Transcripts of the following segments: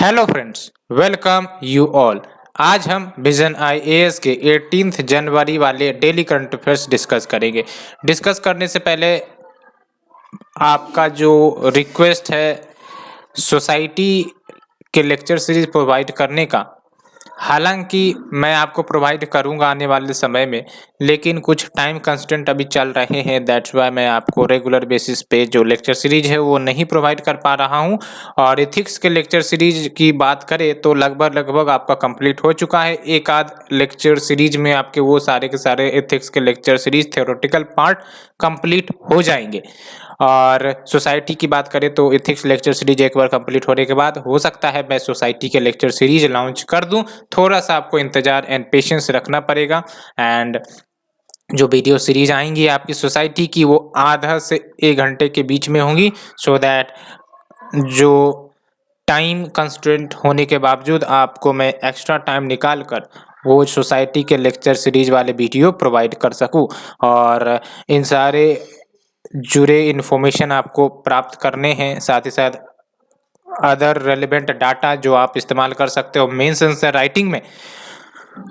Hello friends, welcome you all. आज हम vision IAS के 18 जनवरी वाले डेली करंट अफेयर्स डिस्कस करेंगे। डिस्कस करने से पहले आपका जो रिक्वेस्ट है सोसाइटी के लेक्चर सीरीज प्रोवाइड करने का, हालांकि मैं आपको प्रोवाइड करूंगा आने वाले समय में, लेकिन कुछ टाइम कंस्ट्रेंट अभी चल रहे हैं। दैट्स वाई मैं आपको रेगुलर बेसिस पे जो लेक्चर सीरीज है वो नहीं प्रोवाइड कर पा रहा हूं। और एथिक्स के लेक्चर सीरीज की बात करें तो लगभग आपका कंप्लीट हो चुका है। एक आध लेक्चर सीरीज में आपके वो सारे के सारे एथिक्स के lecture series theoretical part complete हो जाएंगे। और सोसाइटी की बात करें तो एथिक्स लेक्चर सीरीज एक बार कंप्लीट होने के बाद हो सकता है मैं सोसाइटी के लेक्चर सीरीज लॉन्च कर दूं। थोड़ा सा आपको इंतजार एंड पेशेंस रखना पड़ेगा। एंड जो वीडियो सीरीज आएंगी आपकी सोसाइटी की वो आधा से 1 घंटे के बीच में होंगी, सो दैट जो टाइम कंस्ट्रेंट होने के बावजूद आपको मैं एक्स्ट्रा टाइम निकाल कर वो सोसाइटी के लेक्चर सीरीज वाले वीडियो प्रोवाइड कर सकूं। और इन सारे जुड़े इन्फॉर्मेशन आपको प्राप्त करने हैं, साथ ही साथ अदर रेलिवेंट डाटा जो आप इस्तेमाल कर सकते हो मेंस आंसर राइटिंग में,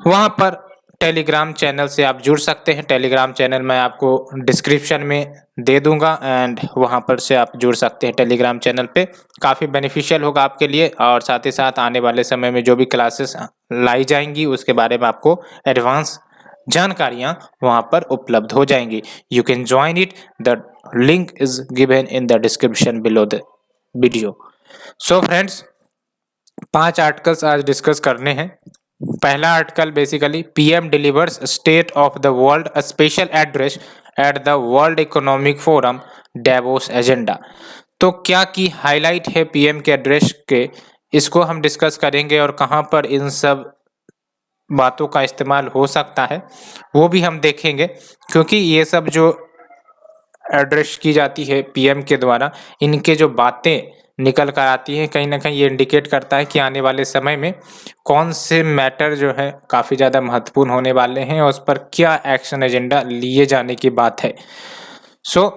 वहाँ पर टेलीग्राम चैनल से आप जुड़ सकते हैं। टेलीग्राम चैनल मैं आपको डिस्क्रिप्शन में दे दूंगा एंड वहाँ पर से आप जुड़ सकते हैं टेलीग्राम चैनल पे। काफ़ी बेनिफिशियल होगा आपके लिए। और साथ ही साथ आने वाले समय में जो भी क्लासेस लाई जाएंगी उसके बारे में आपको एडवांस जानकारियाँ वहाँ पर उपलब्ध हो जाएंगी। You can join it, the link is given in the description below the video. So friends, 5 articles आज डिस्कस करने हैं। पहला article basically PM delivers state of the world a special address at the World Economic Forum Davos agenda. तो क्या की highlight है PM के address के, इसको हम डिस्कस करेंगे और कहां पर इन सब बातों का इस्तेमाल हो सकता है वो भी हम देखेंगे। क्योंकि ये सब जो एड्रेस की जाती है पीएम के द्वारा, इनके जो बातें निकल कर आती हैं कहीं ना कहीं ये इंडिकेट करता है कि आने वाले समय में कौन से मैटर जो है काफ़ी ज़्यादा महत्वपूर्ण होने वाले हैं और उस पर क्या एक्शन एजेंडा लिए जाने की बात है। So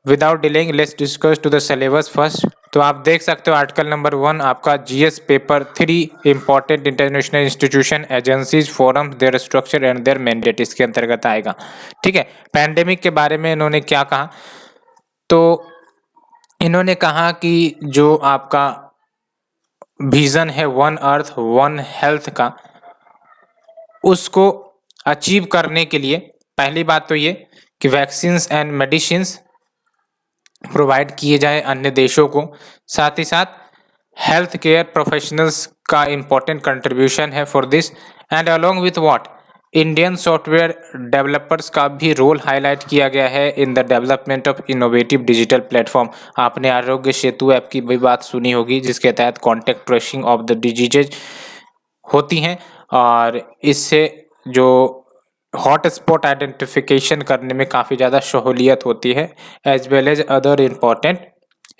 without delaying let's discuss to the syllabus first. तो आप देख सकते हो आर्टिकल नंबर 1 आपका GS paper 3 important international institution agencies forum their structure and their mandate इसके अंतर्गत आएगा। ठीक है, पैंडेमिक के बारे में इन्होंने क्या कहा, तो इन्होंने कहा कि जो आपका विजन है वन अर्थ वन हेल्थ का, उसको अचीव करने के लिए पहली बात तो ये कि वैक्सीन्स एंड मेडिसिन्स प्रोवाइड किए जाए अन्य देशों को। साथ ही साथ हेल्थ केयर प्रोफेशनल्स का इम्पोर्टेंट कंट्रीब्यूशन है for this. And along with what Indian software developers का भी रोल हाईलाइट किया गया है in the development of innovative digital platform. आपने आरोग्य सेतु ऐप की भी बात सुनी होगी जिसके तहत contact tracing of the diseases होती हैं और इससे जो हॉट स्पॉट आइडेंटिफिकेशन करने में काफ़ी ज़्यादा सहूलियत होती है, as well as other important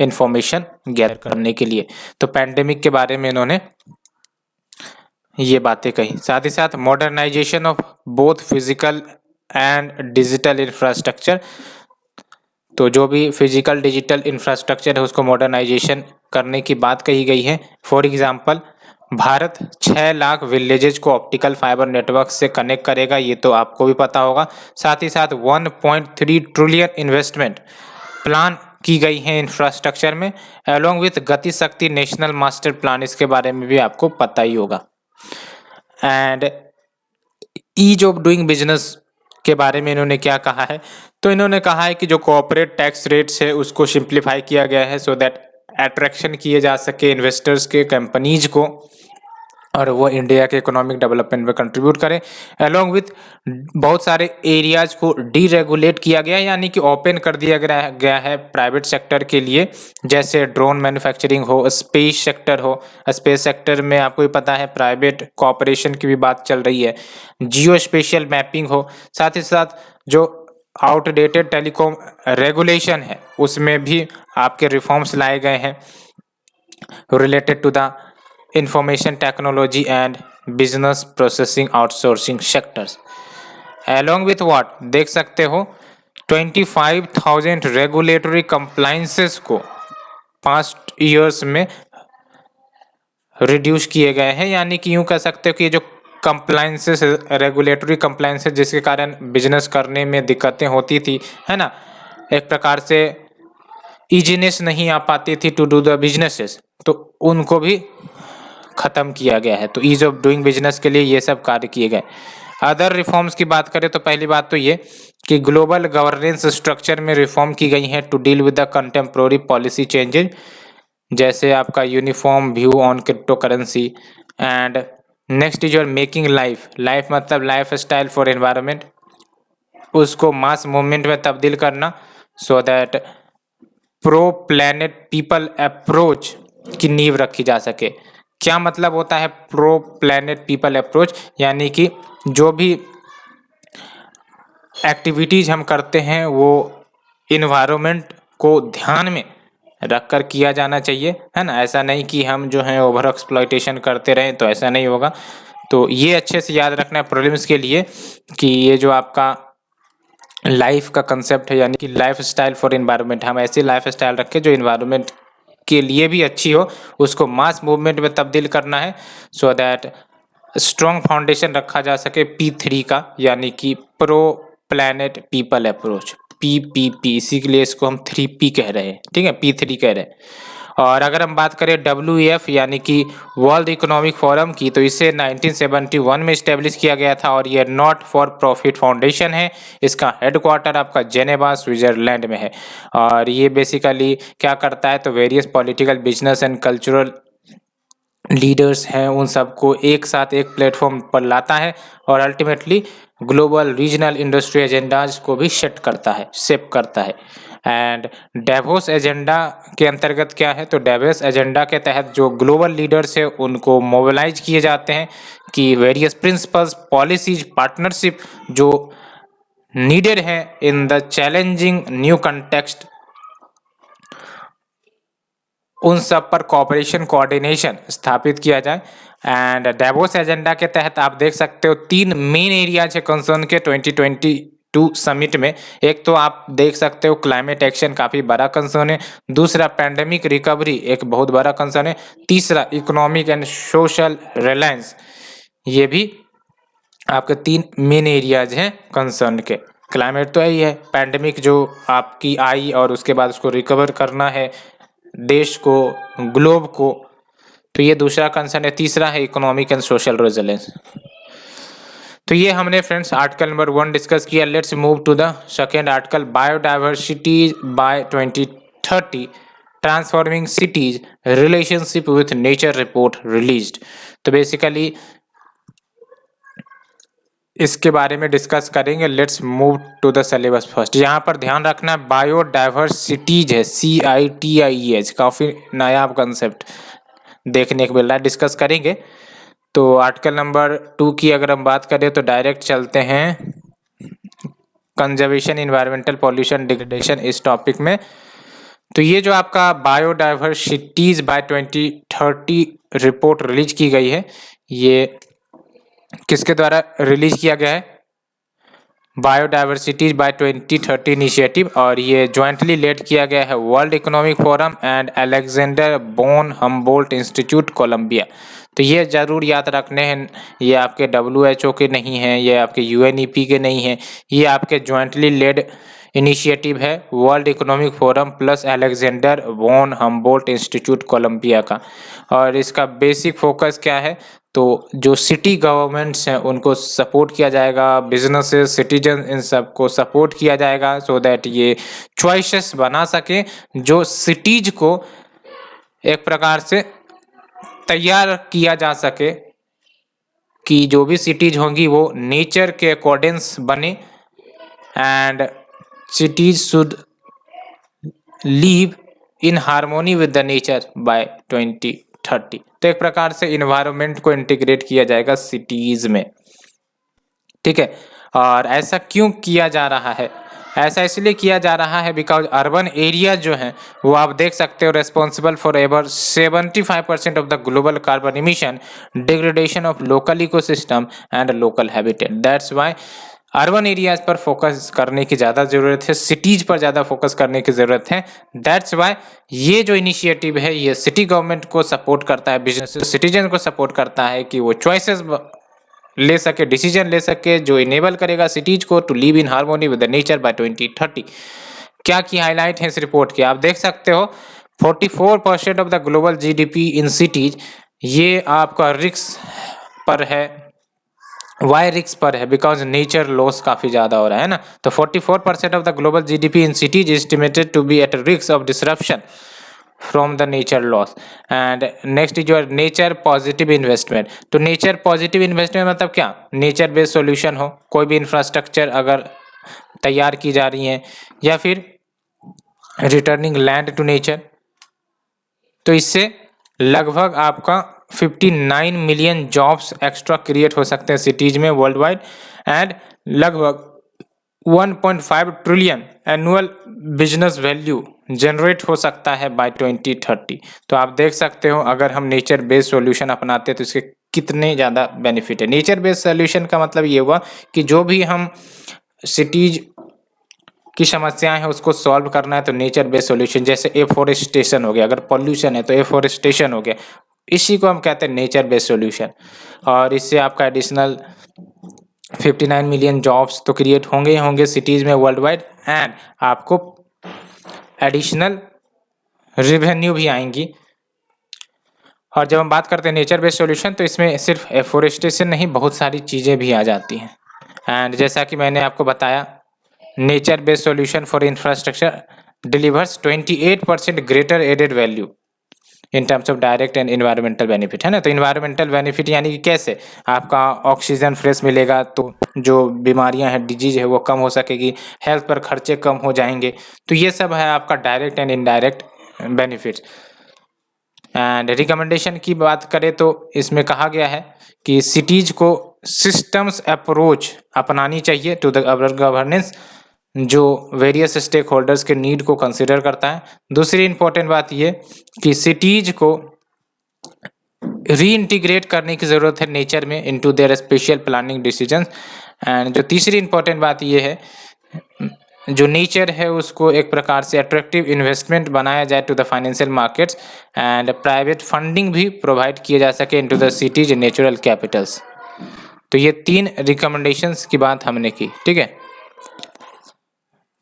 information gather करने के लिए। तो पैंडेमिक के बारे में इन्होंने ये बातें कही। साथ ही साथ modernisation of both physical and digital infrastructure, तो जो भी फिजिकल डिजिटल इंफ्रास्ट्रक्चर है उसको मॉडर्नाइजेशन करने की बात कही गई है। For example Bharat 6 lakh villages को ऑप्टिकल फाइबर नेटवर्क से कनेक्ट करेगा, ये तो आपको भी पता होगा। साथ ही साथ 1.3 ट्रिलियन इन्वेस्टमेंट प्लान की गई है इंफ्रास्ट्रक्चर में, अलोंग विथ गति शक्ति नेशनल मास्टर प्लान, इसके बारे में भी आपको पता ही होगा। And ease of doing business के बारे में इन्होंने क्या कहा है, तो इन्होंने कहा है कि जो कॉर्पोरेट टैक्स रेट्स है उसको सिंप्लीफाई किया गया है सो दैट अट्रैक्शन किए जा सके इन्वेस्टर्स के कंपनीज को और वो इंडिया के इकोनॉमिक डेवलपमेंट में कंट्रीब्यूट करें। अलोंग विथ बहुत सारे एरियाज को डीरेगुलेट किया गया है, यानी कि ओपन कर दिया गया है प्राइवेट सेक्टर के लिए, जैसे ड्रोन मैन्युफैक्चरिंग हो, स्पेस सेक्टर हो। स्पेस सेक्टर में आपको भी पता है प्राइवेट कॉपरेशन की भी बात चल रही है, जियो स्पेशियल मैपिंग हो। साथ ही साथ जो आउटडेटेड टेलीकॉम रेगुलेशन है उसमें भी आपके रिफॉर्म्स लाए गए हैं related to the information technology and business processing outsourcing sectors. Along with what देख सकते हो 25,000 रेगुलेटरी कंप्लाइंसेस को पास्ट ईयर्स में रिड्यूस किए गए हैं, यानी कि यूँ कह सकते हो कि ये जो कंप्लाइंसेस, रेगुलेटरी कंप्लाइंसेस जिसके कारण बिजनेस करने में दिक्कतें होती थी, है ना, एक प्रकार से इजीनेस नहीं आ पाती थी टू डू द बिजनेसेस, तो उनको भी ख़त्म किया गया है। तो ईज ऑफ डूइंग बिजनेस के लिए ये सब कार्य किए गए। अदर रिफॉर्म्स की बात करें तो पहली बात तो ये कि ग्लोबल गवर्नेंस स्ट्रक्चर में रिफॉर्म की गई हैं to deal with the contemporary policy changes, जैसे आपका uniform view on crypto currency. And next is your making life, life मतलब लाइफ स्टाइल फॉर एनवायरनमेंट, उसको मास मूवमेंट में तब्दील करना, so that pro planet people approach की नींव रखी जा सके। क्या मतलब होता है प्रो प्लैनेट पीपल अप्रोच? यानी कि जो भी एक्टिविटीज हम करते हैं वो इन्वायरमेंट को ध्यान में रखकर किया जाना चाहिए, है ना। ऐसा नहीं कि हम जो है ओवर एक्सप्लॉयटेशन करते रहें, तो ऐसा नहीं होगा। तो ये अच्छे से याद रखना है प्रीलिम्स के लिए कि ये जो आपका लाइफ का कंसेप्ट है, यानी कि लाइफ स्टाइल फॉर एनवायरनमेंट, हम ऐसी लाइफ स्टाइल रखें जो एनवायरनमेंट के लिए भी अच्छी हो, उसको मास मूवमेंट में तब्दील करना है, सो दैट स्ट्रॉन्ग फाउंडेशन रखा जा सके P3 का, यानी कि pro planet people approach, PPP, इसी के लिए इसको हम 3P कह रहे हैं, ठीक है, P3 कह रहे हैं। और अगर हम बात करें WEF यानी कि वर्ल्ड इकोनॉमिक फोरम की, तो इसे 1971 में इस्टेब्लिश किया गया था और ये नॉट फॉर प्रॉफिट फाउंडेशन है। इसका हेडक्वार्टर आपका जेनेवा स्विट्जरलैंड में है। और ये बेसिकली क्या करता है, तो various political, business and cultural leaders हैं उन सबको एक साथ एक प्लेटफॉर्म पर लाता है और ultimately global regional industry agendas को भी शेप करता है। एंड डेवोस एजेंडा के अंतर्गत क्या है, तो डेवोस एजेंडा के तहत जो ग्लोबल लीडर्स है उनको मोबिलाइज किए जाते हैं कि वेरियस प्रिंसिपल्स, पॉलिसीज, पार्टनरशिप जो नीडेड है in the challenging new context, उन सब पर कोऑपरेशन, कोऑर्डिनेशन स्थापित किया जाए। एंड डेवोस एजेंडा के तहत आप देख सकते हो 3 मेन एरियाज है कंसर्न के 2022 समिट में। एक तो आप देख सकते हो क्लाइमेट एक्शन, काफ़ी बड़ा कंसर्न है। दूसरा पैंडेमिक रिकवरी, एक बहुत बड़ा कंसर्न है। तीसरा इकोनॉमिक एंड सोशल रिलायंस, ये भी आपके 3 मेन एरियाज हैं कंसर्न के। क्लाइमेट तो यही है, पैंडेमिक जो आपकी आई और उसके बाद उसको रिकवर करना है देश को, ग्लोब को, तो ये दूसरा कंसर्न है। तीसरा है इकोनॉमिक एंड सोशल रेजिलेंस। तो ये हमने फ्रेंड्स आर्टिकल नंबर 1 डिस्कस किया। Let's move to the second article, biodiversity by 2030 transforming cities relationship with nature report released. तो बेसिकली इसके बारे में डिस्कस करेंगे। Let's move to the syllabus first. यहाँ पर ध्यान रखना बायोडाइवर्सिटीज है, CITIES, काफ़ी नायाब कंसेप्ट देखने को मिल रहा है, डिस्कस करेंगे। तो आर्टिकल नंबर 2 की अगर हम बात करें तो डायरेक्ट चलते हैं कंजर्वेशन, इन्वायरमेंटल पॉल्यूशन, डिग्रेडेशन, इस टॉपिक में। तो ये जो आपका बायोडाइवर्सिटीज बाय 2030 रिपोर्ट रिलीज की गई है, ये किसके द्वारा रिलीज किया गया है? बायोडाइवर्सिटीज बाय 2030 इनिशिएटिव, और ये ज्वाइंटली लेड किया गया है World Economic Forum and Alexander von Humboldt institute Colombia. तो ये जरूर याद रखने हैं, ये आपके WHO के नहीं हैं, ये आपके UNEP के नहीं हैं, ये आपके ज्वाइंटली लेड इनिशिएटिव है World Economic Forum plus Alexander von Humboldt institute Colombia का। और इसका बेसिक फोकस क्या है, तो जो सिटी गवर्नमेंट्स हैं उनको सपोर्ट किया जाएगा, बिजनेसेस, सिटीजन, इन सब को सपोर्ट किया जाएगा, सो दैट ये चॉइसेस बना सके जो सिटीज को एक प्रकार से तैयार किया जा सके कि जो भी सिटीज होंगी वो नेचर के अकॉर्डिंग्स बने। And cities should live in harmony with the nature by 2030। तो एक प्रकार से इन्वायरमेंट को इंटीग्रेट किया जाएगा सिटीज में, ठीक है। और ऐसा क्यों किया जा रहा है? ऐसा इसलिए किया जा रहा है बिकॉज अर्बन एरिया जो हैं वो आप देख सकते हो responsible for ever 75% of the global carbon emission, degradation of local ecosystem and local habitat. That's why urban areas पर फोकस करने की ज़्यादा ज़रूरत है, सिटीज़ पर ज़्यादा फोकस करने की ज़रूरत है। दैट्स वाई ये जो इनिशिएटिव है ये सिटी गवर्नमेंट को सपोर्ट करता है, बिजनेस सिटीजन को सपोर्ट करता है कि वो चॉइसेस ले सके, डिसीजन ले सके, जो इनेबल करेगा सिटीज को to live in harmony with the nature by 2030। क्या की हाईलाइट है इस रिपोर्ट की, आप देख सकते हो 44% of the global GDP in cities, ये आपका रिस्क पर है। वाई रिस्क पर है? बिकॉज नेचर लॉस काफ़ी ज़्यादा हो रहा है ना। तो 44% of the global GDP in cities estimated to be at risk of disruption from the nature loss. And next is your nature positive investment. तो नेचर पॉजिटिव इन्वेस्टमेंट मतलब क्या? नेचर बेस्ड सॉल्यूशन हो, कोई भी इंफ्रास्ट्रक्चर अगर तैयार की जा रही है, या फिर रिटर्निंग लैंड टू नेचर, तो इससे लगभग आपका 59 मिलियन जॉब्स एक्स्ट्रा क्रिएट हो सकते हैं सिटीज में वर्ल्ड वाइड, एंड लगभग 1.5 trillion annual business value generate हो सकता है बाय 2030। तो आप देख सकते हो अगर हम नेचर बेस्ड सॉल्यूशन अपनाते हैं तो इसके कितने ज़्यादा बेनिफिट है। नेचर बेस्ड सॉल्यूशन का मतलब ये हुआ कि जो भी हम सिटीज की समस्याएं हैं उसको सॉल्व करना है तो नेचर बेस्ड सॉल्यूशन, जैसे एफोरेस्टेशन हो गया, अगर पॉल्यूशन है तो एफोरेस्टेशन हो गया, इसी को हम कहते हैं नेचर बेस्ड सॉल्यूशन। और इससे आपका एडिशनल 59 मिलियन जॉब्स तो क्रिएट होंगे ही होंगे सिटीज़ में वर्ल्ड वाइड, एंड आपको एडिशनल रेवेन्यू भी आएंगी। और जब हम बात करते हैं नेचर बेस्ड सॉल्यूशन तो इसमें सिर्फ एफोरेस्टेशन नहीं, बहुत सारी चीज़ें भी आ जाती हैं। एंड जैसा कि मैंने आपको बताया, nature based solution for infrastructure delivers 28% greater added value in terms of direct and environmental benefit, है ना। तो इन्वायरमेंटल बेनिफिट यानी कि कैसे आपका ऑक्सीजन फ्रेश मिलेगा, तो जो बीमारियां हैं, डिजीज है, वो कम हो सकेगी, हेल्थ पर खर्चे कम हो जाएंगे। तो ये सब है आपका direct and indirect benefit. And recommendation की बात करें तो इसमें कहा गया है कि सिटीज को सिस्टम्स अप्रोच अपनानी चाहिए टू द गवर्नेंस, जो वेरियस स्टेक होल्डर्स के नीड को कंसिडर करता है। दूसरी इंपॉर्टेंट बात ये कि सिटीज को रीइंटीग्रेट करने की ज़रूरत है नेचर में into their special planning decisions. And जो तीसरी इंपॉर्टेंट बात ये है, जो नेचर है उसको एक प्रकार से अट्रैक्टिव इन्वेस्टमेंट बनाया जाए to the financial markets, and private funding भी प्रोवाइड किए जा सके into the cities natural capitals. तो ये 3 रिकमेंडेशंस की बात हमने की, ठीक है।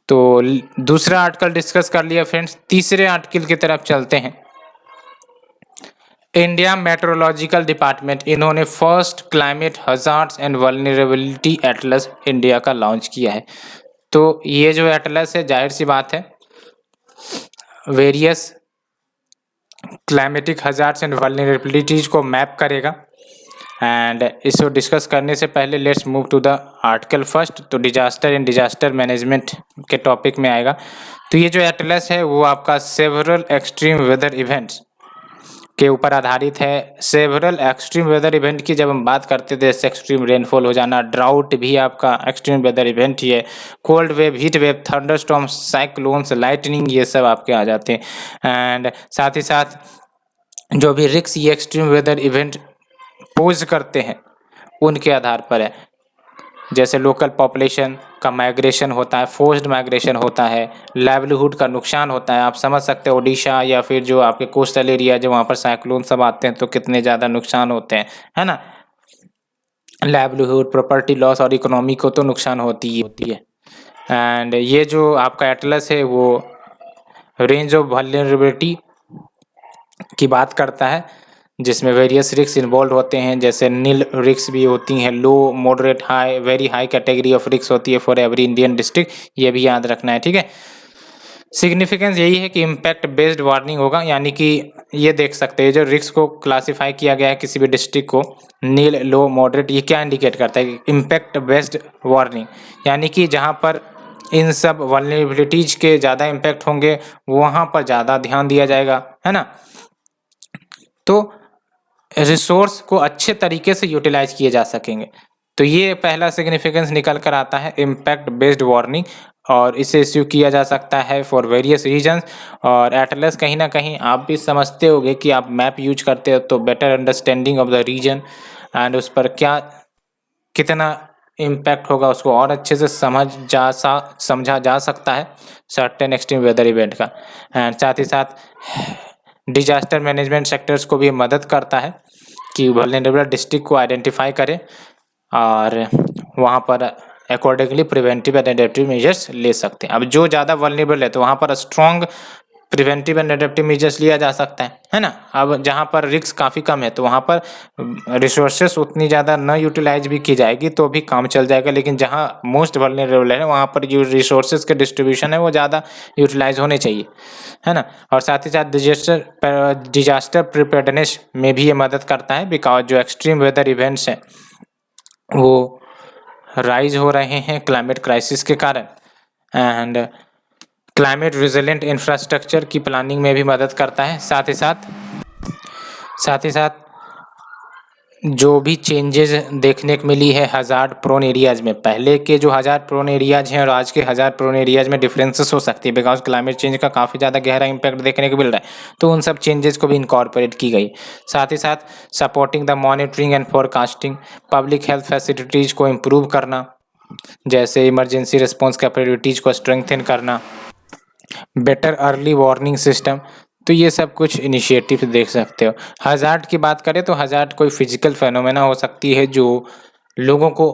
तो दूसरा आर्टिकल डिस्कस कर लिया फ्रेंड्स, तीसरे आर्टिकल की तरफ चलते हैं। इंडिया मेट्रोलॉजिकल डिपार्टमेंट, इन्होंने first climate hazards and vulnerability Atlas India का लॉन्च किया है। तो ये जो एटलस है, जाहिर सी बात है, various climatic hazards and vulnerabilities को मैप करेगा। एंड इसको डिस्कस करने से पहले let's move to the article first. तो डिजास्टर एंड डिजास्टर मैनेजमेंट के टॉपिक में आएगा। तो ये जो एटलस है वो आपका सेवरल एक्सट्रीम वेदर इवेंट्स के ऊपर आधारित है। सेवरल एक्सट्रीम वेदर इवेंट की जब हम बात करते थे, जैसे एक्सट्रीम रेनफॉल हो जाना, ड्राउट भी आपका एक्सट्रीम वेदर इवेंट ही है, cold wave, heat wave, thunderstorm, cyclones, lightning, ये सब आपके आ जाते हैं। एंड साथ ही साथ जो भी रिस्क ये एक्सट्रीम वेदर इवेंट पोज करते हैं उनके आधार पर है, जैसे लोकल पॉपुलेशन का माइग्रेशन होता है, फोर्स्ड माइग्रेशन होता है, लाइवलीहुड का नुकसान होता है। आप समझ सकते हो ओडिशा या फिर जो आपके कोस्टल एरिया जो वहाँ पर साइक्लोन सब आते हैं तो कितने ज़्यादा नुकसान होते हैं, है ना। लाइवलीहुड, प्रॉपर्टी लॉस और इकोनॉमी को तो नुकसान होती है। एंड ये जो आपका एटलस है वो रेंज ऑफ वल्नरेबिलिटी की बात करता है, जिसमें वेरियस रिस्क इन्वॉल्व होते हैं, जैसे नील रिस्क भी होती हैं, low, moderate, high, very high category of risk होती है फॉर एवरी इंडियन डिस्ट्रिक्ट, ये भी याद रखना है, ठीक है। सिग्निफिकेंस यही है कि इम्पैक्ट बेस्ड वार्निंग होगा, यानी कि ये देख सकते हैं जो रिस्क को क्लासिफाई किया गया है किसी भी डिस्ट्रिक्ट को, नील, लो, मॉडरेट, ये क्या इंडिकेट करता है? इम्पैक्ट बेस्ड वार्निंग, यानी कि जहाँ पर इन सब वल्नरेबिलिटीज के ज़्यादा इम्पैक्ट होंगे वहाँ पर ज़्यादा ध्यान दिया जाएगा, है ना। तो रिसोर्स को अच्छे तरीके से यूटिलाइज किए जा सकेंगे। तो ये पहला सिग्निफिकेंस निकल कर आता है इम्पैक्ट बेस्ड वार्निंग, और इसे इश्यू किया जा सकता है फॉर वेरियस रीजंस। और एटलस कहीं ना कहीं आप भी समझते होंगे कि आप मैप यूज करते हो तो better understanding of the region and उस पर क्या कितना इम्पैक्ट होगा उसको और अच्छे से समझा जा सकता है सर्टेन एक्सट्रीम वेदर इवेंट का। एंड साथ ही साथ डिजास्टर मैनेजमेंट सेक्टर्स को भी मदद करता है कि वल्नरेबल डिस्ट्रिक्ट को आइडेंटिफाई करें और वहाँ पर accordingly preventive and adaptive measures ले सकते हैं। अब जो ज़्यादा वल्नरेबल है तो वहाँ पर strong preventive and adaptive measures लिया जा सकता है ना। अब जहाँ पर रिस्क काफ़ी कम है तो वहाँ पर रिसोर्सेस उतनी ज़्यादा न यूटिलाइज भी की जाएगी तो भी काम चल जाएगा, लेकिन जहाँ मोस्ट वल्नरेबल है वहाँ पर जो रिसोर्सेज के डिस्ट्रीब्यूशन है वो ज़्यादा यूटिलाइज होने चाहिए, है ना। और साथ ही साथ डिजास्टर प्रिपेयर्डनेस में भी ये मदद करता है, बिकॉज जो एक्सट्रीम वेदर इवेंट्स हैं वो राइज हो रहे हैं क्लाइमेट क्राइसिस के कारण। एंड क्लाइमेट रेजिलेंट इंफ्रास्ट्रक्चर की प्लानिंग में भी मदद करता है। साथ ही साथ जो भी चेंजेस देखने को मिली है हज़ार्ड प्रोन एरियाज में, पहले के जो हज़ार्ड प्रोन एरियाज हैं और आज के हज़ार्ड प्रोन एरियाज में डिफरेंसेस हो सकती है, बिकॉज क्लाइमेट चेंज का काफ़ी ज़्यादा गहरा इम्पैक्ट देखने को मिल रहा है, तो उन सब चेंजेस को भी इनकॉर्पोरेट की गई। साथ ही साथ supporting the monitoring and forecasting, public health facilities को इम्प्रूव करना, जैसे इमरजेंसी रिस्पॉन्स कैपेबिलिटीज़ को स्ट्रेंथन करना, बेटर अर्ली वार्निंग सिस्टम, तो ये सब कुछ इनिशिएटिव देख सकते हो। हज़ार्ड की बात करें तो हज़ार्ड कोई फिजिकल फेनोमेना हो सकती है जो लोगों को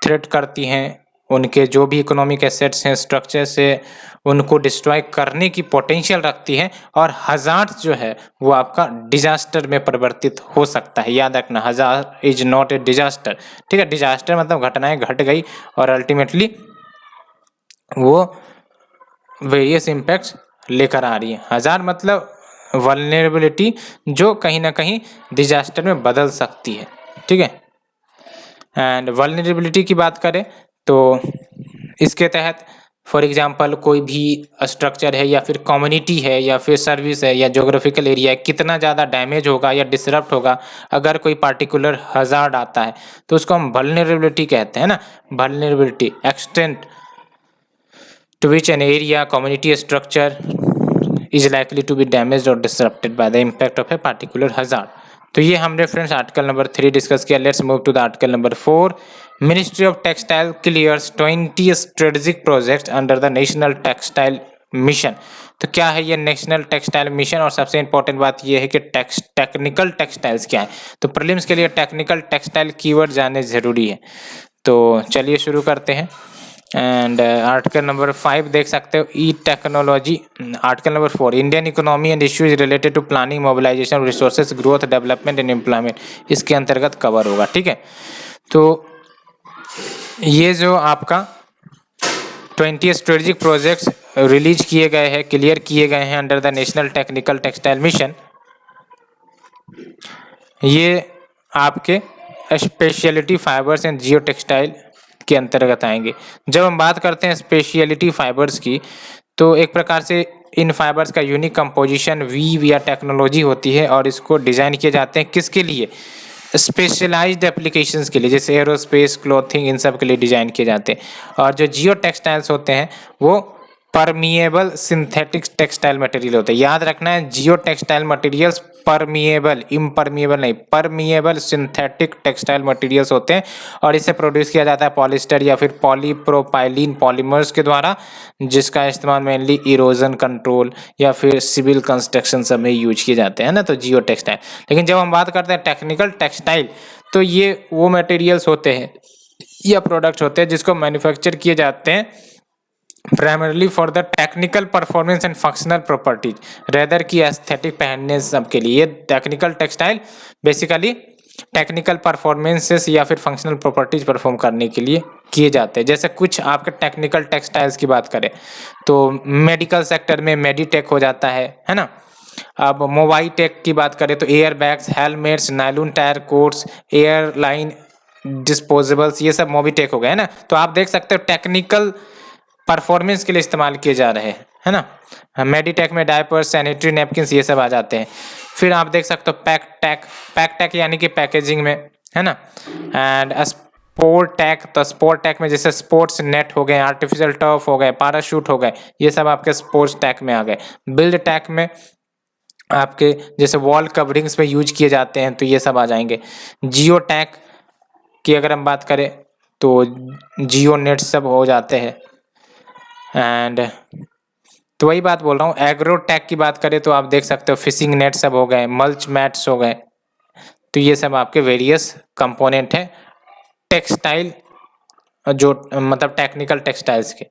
थ्रेट करती हैं, उनके जो भी इकोनॉमिक एसेट्स हैं, स्ट्रक्चर्स है, उनको डिस्ट्रॉय करने की पोटेंशियल रखती है। और हज़ार्ड जो है वो आपका डिजास्टर में परिवर्तित हो सकता है। याद रखना, hazard is not a disaster, ठीक है। डिजास्टर मतलब घटनाएं घट गई और अल्टीमेटली वो वेरियस इम्पैक्ट्स लेकर आ रही है। हज़ार्ड मतलब वल्नरेबिलिटी जो कहीं ना कहीं डिजास्टर में बदल सकती है, ठीक है। एंड वल्नरेबिलिटी की बात करें तो इसके तहत फॉर एग्जांपल कोई भी स्ट्रक्चर है या फिर कम्युनिटी है या फिर सर्विस है या ज्योग्राफिकल एरिया है, कितना ज़्यादा डैमेज होगा या डिसरप्ट होगा अगर कोई पार्टिकुलर हज़ार्ड आता है, तो उसको हम वल्नरेबिलिटी कहते हैं ना। Vulnerability extent to which an area, community structure is likely to be damaged or disrupted by the impact of a particular hazard। तो ये हमने फ्रेंड्स आर्टिकल नंबर 3 डिस्कस किया। Let's move to the article number 4। Ministry of textile clears 20 strategic projects under the national textile mission. तो क्या है ये national textile mission, और सबसे इंपॉर्टेंट बात ये है कि टेक्निकल टेक्सटाइल्स क्या है। तो प्रीलिम्स के लिए टेक्निकल टेक्सटाइल कीवर्ड जानने जरूरी है। तो चलिए शुरू करते हैं। एंड आर्टिकल नंबर 5 देख सकते हो, E technology. Article number 4, Indian economy and issues related to planning, mobilisation, resources, growth, development and employment, इसके अंतर्गत कवर होगा, ठीक है। तो ये जो आपका 20 स्ट्रेटेजिक प्रोजेक्ट्स रिलीज किए गए हैं, क्लियर किए गए हैं under the national technical textile mission, ये आपके speciality fibres and Jio textile के अंतर्गत आएंगे। जब हम बात करते हैं स्पेशलिटी फाइबर्स की, तो एक प्रकार से इन फाइबर्स का यूनिक कंपोजिशन वीव या टेक्नोलॉजी होती है और इसको डिज़ाइन किए जाते हैं किसके लिए, स्पेशलाइज्ड एप्लीकेशंस के लिए, जैसे एरोस्पेस, क्लॉथिंग, इन सब के लिए डिज़ाइन किए जाते हैं। और जो जियो टेक्सटाइल्स होते हैं वो परमिएबल सिंथेटिक टेक्सटाइल मटेरियल होते हैं। याद रखना है, जियो टेक्सटाइल मटेरियल्स परमिएबल, इम्परमिएबल नहीं, परमिएबल सिंथेटिक टेक्सटाइल मटेरियल्स होते हैं और इसे प्रोड्यूस किया जाता है पॉलिस्टर या फिर पॉलीप्रोपाइलीन पॉलीमर्स के द्वारा, जिसका इस्तेमाल मेनली इरोजन कंट्रोल या फिर सिविल कंस्ट्रक्शन सब में यूज किए जाते हैं ना, तो जियो टेक्सटाइल। लेकिन जब हम बात करते हैं टेक्निकल टेक्सटाइल, तो ये वो मटेरियल्स होते हैं या प्रोडक्ट्स होते हैं जिसको मैन्युफैक्चर किए जाते हैं primarily for the technical performance and functional properties rather की एस्थेटिक पहनने सब के लिए। ये technical textile basically technical performances या फिर फंक्शनल प्रॉपर्टीज परफॉर्म करने के लिए किए जाते हैं। जैसे कुछ आपके टेक्निकल टेक्सटाइल्स की बात करें तो मेडिकल सेक्टर में मेडिटेक हो जाता है ना। अब मोबाइल टेक की बात करें तो air bags, helmets, nylon tyre quotes, airline disposables, ये सब मोबीटेक हो गए है ना। तो आप देख सकते हो टेक्निकल परफॉर्मेंस के लिए इस्तेमाल किए जा रहे हैं, है ना। मेडिटेक में डायपर्स, सैनिटरी नैपकिन्स, ये सब आ जाते हैं। फिर आप देख सकते हो पैक टैक यानी कि पैकेजिंग में, है ना। एंड स्पोर्ट टैक, तो स्पोर्ट टैक में जैसे स्पोर्ट्स नेट हो गए, आर्टिफिशियल टर्फ हो गए, पैराशूट हो गए, ये सब आपके स्पोर्ट्स टैक में आ गए। बिल्ड टैक में आपके जैसे वॉल कवरिंग्स में यूज किए जाते हैं, तो ये सब आ जाएंगे। जियो टैक की अगर हम बात करें तो जियो नेट सब हो जाते हैं। एंड तो वही बात बोल रहा हूँ, एग्रोटेक की बात करें तो आप देख सकते हो फिशिंग नेट सब हो गए, मल्च मैट्स हो गए, तो ये सब आपके वेरियस कंपोनेंट हैं टेक्सटाइल, जो मतलब टेक्निकल टेक्सटाइल्स के।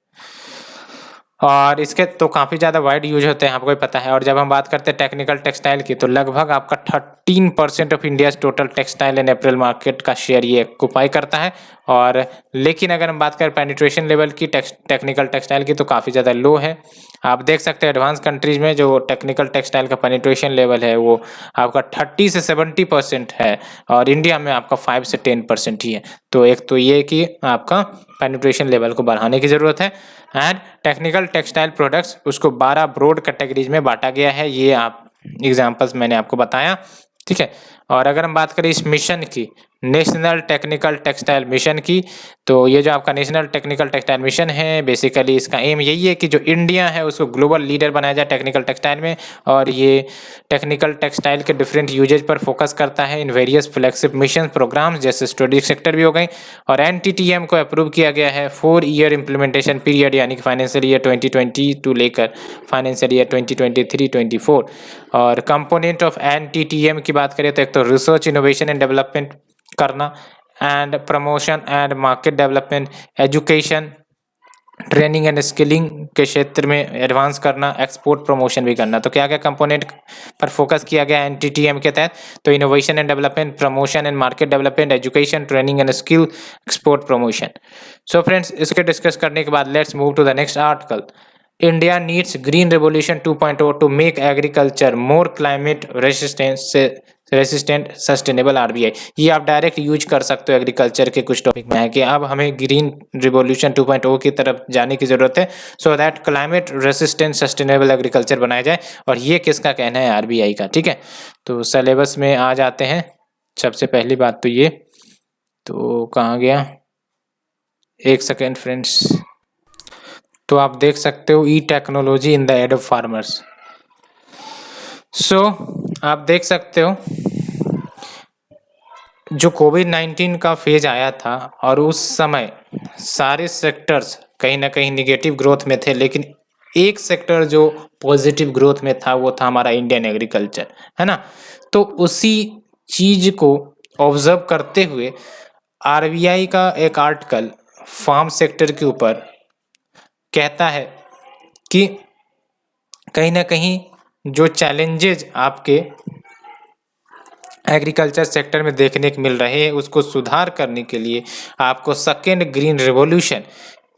और इसके तो काफ़ी ज़्यादा वाइड यूज होते हैं, आपको भी पता है। और जब हम बात करते हैं टेक्निकल टेक्सटाइल की, तो लगभग आपका 13% of India total textile and April market का शेयर ये ऑक्युपाई करता है। और लेकिन अगर हम बात करें पेनिट्रेशन लेवल की टेक्निकल टेक्सटाइल की, तो काफ़ी ज़्यादा लो है। आप देख सकते हैं एडवांस कंट्रीज में जो टेक्निकल टेक्सटाइल का पेनिट्रेशन लेवल है वो आपका 30 से 70% है, और इंडिया में आपका 5 से 10% ही है। तो एक तो ये कि आपका पेनिट्रेशन लेवल को बढ़ाने की ज़रूरत है। एंड टेक्निकल टेक्सटाइल प्रोडक्ट्स उसको 12 ब्रॉड कैटेगरीज में बांटा गया है, ये आप एग्जांपल्स मैंने आपको बताया, ठीक है। और अगर हम बात करें इस मिशन की, नेशनल टेक्निकल टेक्सटाइल मिशन की, तो ये जो आपका नेशनल टेक्निकल टेक्सटाइल मिशन है, बेसिकली इसका एम यही है कि जो इंडिया है उसको ग्लोबल लीडर बनाया जाए टेक्निकल टेक्सटाइल में। और ये टेक्निकल टेक्सटाइल के डिफरेंट यूजेज पर फोकस करता है in various flagship mission programs, जैसे स्ट्रेटेजिक सेक्टर भी हो गई। और एनटीटीएम को अप्रूव किया गया है 4 ईयर इम्प्लीमेंटेशन पीरियड, यानी कि फाइनेंशियल ईयर 2020 टू लेकर फाइनेंशियल ईयर 2023-24। और कंपोनेंट ऑफ एनटीटीएम की बात करें तो एक तो रिसर्च इनोवेशन एंड डेवलपमेंट करना, and promotion and market development, education, training and skilling के क्षेत्र में एडवांस करना, एक्सपोर्ट प्रमोशन भी करना। तो क्या क्या कंपोनेंट पर फोकस किया गया एनटीटीएम के तहत, तो innovation and development, promotion and market development, education, training and skill, export promotion. So friends, इसके डिस्कस करने के बाद let's move to the next article. India needs green revolution 2.0 to make agriculture more climate resistant sustainable RBI. ये आप direct use कर सकते हो agriculture के कुछ टॉपिक में, है कि अब हमें ग्रीन रिवॉल्यूशन 2.0 की तरफ जाने की जरूरत है, so that climate resistant sustainable agriculture बनाया जाए। और ये किसका कहना है? आरबीआई का, ठीक है। तो सिलेबस में आ जाते हैं। सबसे पहली बात तो ये, तो कहाँ गया, एक सेकेंड फ्रेंड्स। तो आप देख सकते हो E technology in the aid of farmers. So आप देख सकते हो जो कोविड-19 का फेज आया था, और उस समय सारे सेक्टर्स कहीं ना कहीं निगेटिव ग्रोथ में थे, लेकिन एक सेक्टर जो पॉजिटिव ग्रोथ में था वो था हमारा इंडियन एग्रीकल्चर, है ना। तो उसी चीज को ऑब्जर्व करते हुए आरबीआई का एक आर्टिकल फार्म सेक्टर के ऊपर कहता है कि कहीं ना कहीं जो चैलेंजेज आपके एग्रीकल्चर सेक्टर में देखने को मिल रहे हैं उसको सुधार करने के लिए आपको सेकेंड ग्रीन रिवॉल्यूशन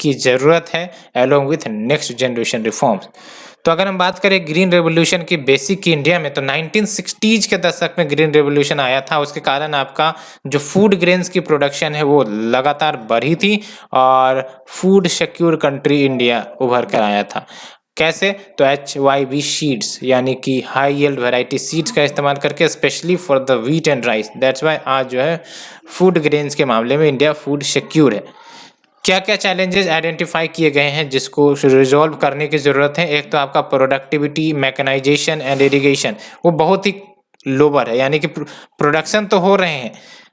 की ज़रूरत है, along with next generation reforms. तो अगर हम बात करें ग्रीन रेवोल्यूशन की बेसिक की इंडिया में, तो 1960s के दशक में ग्रीन रेवोल्यूशन आया था। उसके कारण आपका जो फूड ग्रेन्स की प्रोडक्शन है वो लगातार बढ़ी थी, और फूड सिक्योर कंट्री इंडिया उभर कर आया था। कैसे? तो HYV सीड्स, यानी कि हाई यील्ड वैरायटी सीड्स का इस्तेमाल करके, specially for the wheat and rice. That's why आज जो है फूड ग्रेन्स के मामले में इंडिया फूड सिक्योर है। क्या क्या चैलेंजेस आइडेंटिफाई किए गए हैं जिसको रिजॉल्व करने की ज़रूरत है? एक तो आपका प्रोडक्टिविटी, मैकेनाइजेशन एंड इरिगेशन, वो बहुत ही लोअर है, यानी कि प्रोडक्शन तो हो रहे हैं,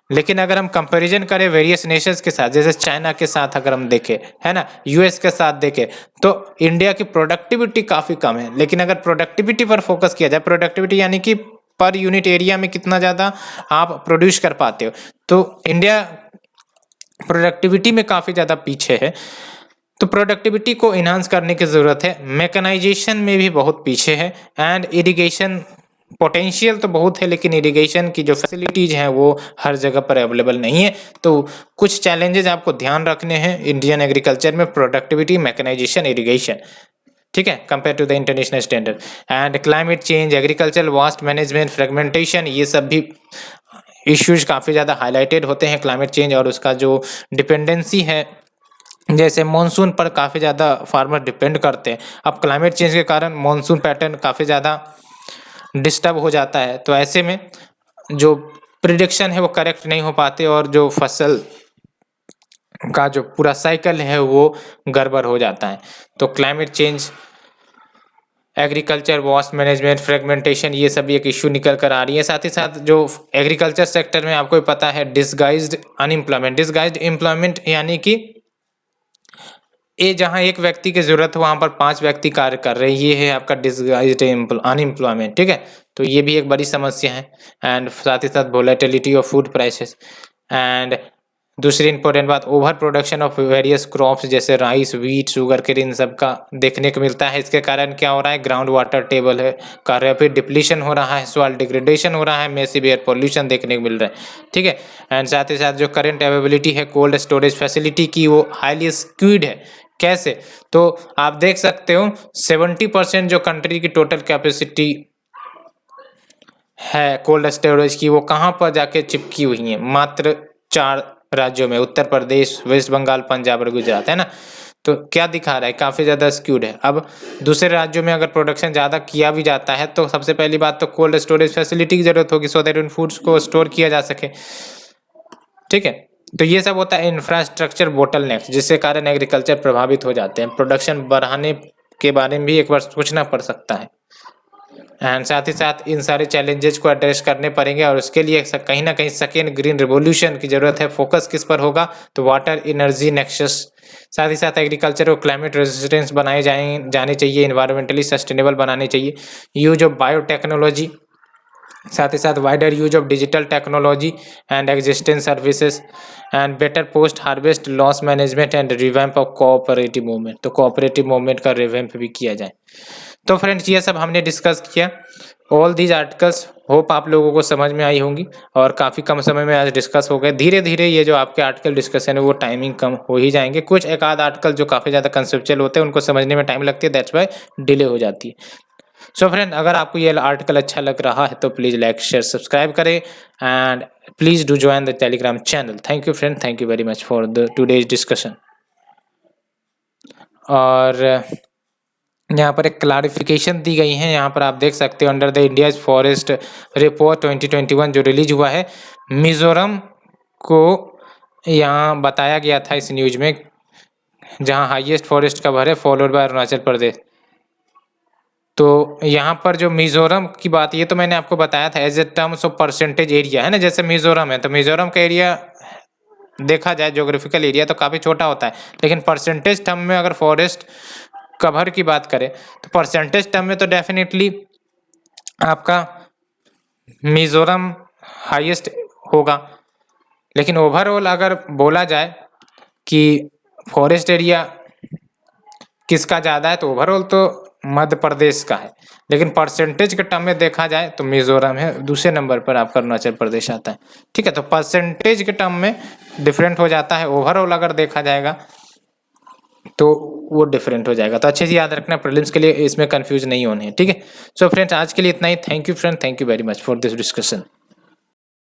लेकिन अगर हम कंपैरिजन करें वेरियस नेशंस के साथ, जैसे चाइना के साथ अगर हम देखें, है ना, यूएस के साथ देखें, तो इंडिया की प्रोडक्टिविटी काफ़ी कम है। लेकिन अगर प्रोडक्टिविटी पर फोकस किया जाए, प्रोडक्टिविटी यानी कि पर यूनिट एरिया में कितना ज़्यादा आप प्रोड्यूस कर पाते हो, तो इंडिया प्रोडक्टिविटी में काफ़ी ज़्यादा पीछे है। तो प्रोडक्टिविटी को इन्हांस करने की ज़रूरत है। मैकेनाइजेशन में भी बहुत पीछे है, एंड इरिगेशन पोटेंशियल तो बहुत है, लेकिन इरिगेशन की जो फैसिलिटीज़ हैं वो हर जगह पर अवेलेबल नहीं है। तो कुछ चैलेंजेस आपको ध्यान रखने हैं इंडियन एग्रीकल्चर में: प्रोडक्टिविटी, मैकेनाइजेशन, इरिगेशन, ठीक है, compare to the international standard. And climate change, agriculture waste management, fragmentation, ये सब भी इश्यूज काफ़ी ज़्यादा हाईलाइटेड होते हैं। क्लाइमेट चेंज और उसका जो डिपेंडेंसी है, जैसे मॉनसून पर काफ़ी ज़्यादा फार्मर डिपेंड करते हैं। अब क्लाइमेट चेंज के कारण मॉनसून पैटर्न काफ़ी ज़्यादा डिस्टर्ब हो जाता है, तो ऐसे में जो प्रिडिक्शन है वो करेक्ट नहीं हो पाते, और जो फसल का जो पूरा साइकिल है वो गड़बड़ हो जाता है। तो climate change, agriculture waste management fragmentation ये सभी एक इश्यू निकल कर आ रही है। साथ ही साथ जो एग्रीकल्चर सेक्टर में आपको पता है डिसगाइज्ड अनएम्प्लॉयमेंट, डिसगाइज्ड एम्प्लॉयमेंट यानी कि ये जहाँ एक व्यक्ति की जरूरत है वहाँ पर 5 व्यक्ति कार्य कर रहे हैं, ये है आपका डिसगाइज्ड अनएम्प्लॉयमेंट। ठीक है, तो ये भी एक बड़ी समस्या है। एंड साथ ही साथ volatility of food prices. And दूसरी इंपॉर्टेंट बात, over production of various crops जैसे राइस, व्हीट, शुगर केन, इन सब का देखने को मिलता है। इसके कारण क्या हो रहा है, ग्राउंड वाटर टेबल है का रैपिड डिप्लीशन हो रहा है, सॉइल डिग्रेडेशन हो रहा है, मैसिव एयर पॉल्यूशन देखने को मिल रहा है। ठीक है, एंड साथ ही साथ जो करंट अवेलेबिलिटी है कोल्ड स्टोरेज फैसिलिटी की वो हाईली स्क्यूड है। कैसे, तो आप देख सकते हो 70% जो कंट्री की टोटल कैपेसिटी है कोल्ड स्टोरेज की वो कहाँ पर जाके चिपकी हुई है, मात्र 4 राज्यों में, उत्तर प्रदेश, वेस्ट बंगाल, पंजाब और गुजरात, है ना। तो क्या दिखा रहा है, काफी ज्यादा स्क्यूड है। अब दूसरे राज्यों में अगर प्रोडक्शन ज्यादा किया भी जाता है तो सबसे पहली बात तो कोल्ड स्टोरेज फैसिलिटी की जरूरत होगी सो दैट उन फूड्स को स्टोर किया जा सके। ठीक है, तो ये सब होता है इंफ्रास्ट्रक्चर बोटलनेक्स, जिसके कारण एग्रीकल्चर प्रभावित हो जाते हैं। प्रोडक्शन बढ़ाने के बारे में भी एक बार सोचना पड़ सकता है। एंड साथ ही साथ इन सारे चैलेंजेस को एड्रेस करने पड़ेंगे और उसके लिए कहीं ना कहीं सेकेंड ग्रीन रिवॉल्यूशन की जरूरत है। फोकस किस पर होगा, तो वाटर एनर्जी नेक्सस। साथ ही साथ एग्रीकल्चर को क्लाइमेट रेजिस्टेंस बनाए जाने चाहिए, इन्वायरमेंटली सस्टेनेबल बनाने चाहिए, यूज ऑफ बायोटेक्नोलॉजी, साथ ही साथ wider use of digital technology and existing services and better post harvest loss management and revamp of cooperative movement. तो कोऑपरेटिव मूवमेंट का रिवैम्प भी किया जाए। तो फ्रेंड्स ये सब हमने डिस्कस किया। ऑल दीज आर्टिकल्स होप आप लोगों को समझ में आई होंगी और काफ़ी कम समय में आज डिस्कस हो गए। धीरे धीरे ये जो आपके आर्टिकल डिस्कशन है वो टाइमिंग कम हो ही जाएंगे। कुछ एक आध आर्टिकल जो काफ़ी ज़्यादा कंसेप्चुअल होते हैं उनको समझने में टाइम लगती है, दैट्स वाई डिले हो जाती है। सो फ्रेंड, अगर आपको ये आर्टिकल अच्छा लग रहा है तो प्लीज़ लाइक शेयर सब्सक्राइब करें and please do join the Telegram channel. Thank you friend, thank you very much for the today's discussion. और यहाँ पर एक क्लारिफिकेशन दी गई है, यहाँ पर आप देख सकते हो under the India's forest report 2021 जो रिलीज हुआ है, मिजोरम को यहाँ बताया गया था इस न्यूज में जहाँ हाईएस्ट फॉरेस्ट कवर है, फॉलोड बाय अरुणाचल प्रदेश। तो यहाँ पर जो मिजोरम की बात, ये तो मैंने आपको बताया था as a terms of percentage area, है ना। जैसे मिजोरम है तो मिजोरम का एरिया देखा जाए ज्योग्राफिकल एरिया तो काफ़ी छोटा होता है, लेकिन परसेंटेज टर्म में अगर फॉरेस्ट कवर की बात करें तो परसेंटेज टर्म में तो डेफिनेटली आपका मिजोरम हाईएस्ट होगा। लेकिन ओवरऑल अगर बोला जाए कि फॉरेस्ट एरिया किसका ज़्यादा है तो ओवरऑल तो मध्य प्रदेश का है, लेकिन परसेंटेज के टर्म में देखा जाए तो मिजोरम है, दूसरे नंबर पर आपका अरुणाचल प्रदेश आता है। ठीक है, तो परसेंटेज के टर्म में डिफरेंट हो जाता है, ओवरऑल अगर देखा जाएगा तो वो डिफरेंट हो जाएगा। तो अच्छे से याद रखना, प्रीलिम्स के लिए इसमें कंफ्यूज नहीं होने हैं। ठीक है, सो फ्रेंड्स आज के लिए इतना ही। Thank you friend, thank you very much for this discussion.